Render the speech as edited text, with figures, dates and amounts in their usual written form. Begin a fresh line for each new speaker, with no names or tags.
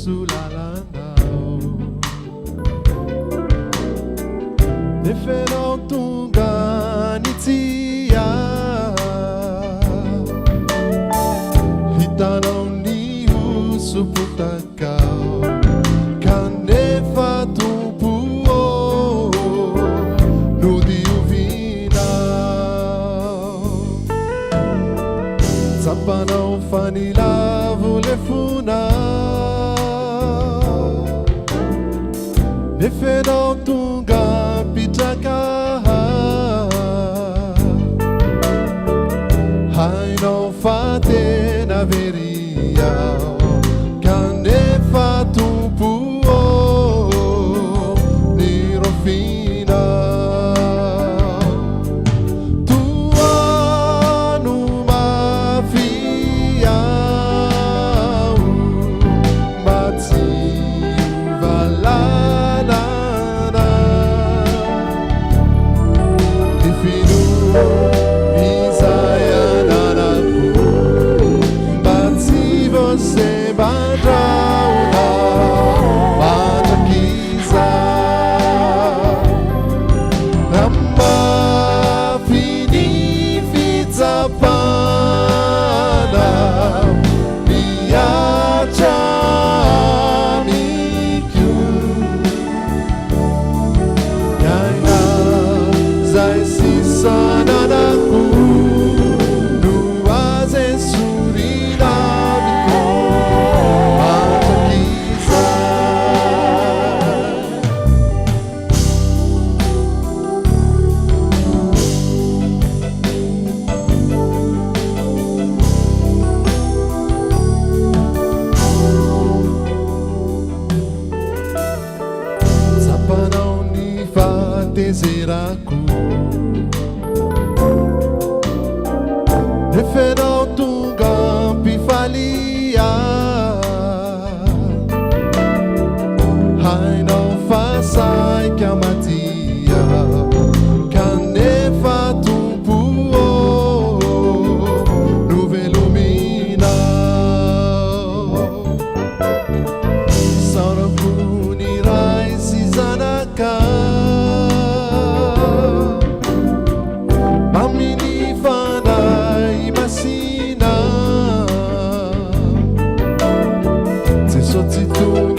sulla landau Nefeno tunganitia Hitanao ni usuputakao Kanefa tumpuo Nudi uvinao Zapanao fanila vulefuna Nefeno tunga pitaka Haino fate na veria Kanefa tumpuo Nirofina Tuanu mafia Mati valana Difinu Isaya nanaku Mati você badrauna Matakiza Namba fini fitapana Miacha mikyu Yaya zai sisana naku Nuaze surinamiko Matakiza Zapanao ni fatezeraku Nefenao tunga pifalia Hainao fasai kamatia Kanefa tumpuo Nuvelumina Sarapuni raisi zanaka Mamini fanai masina Te sotitu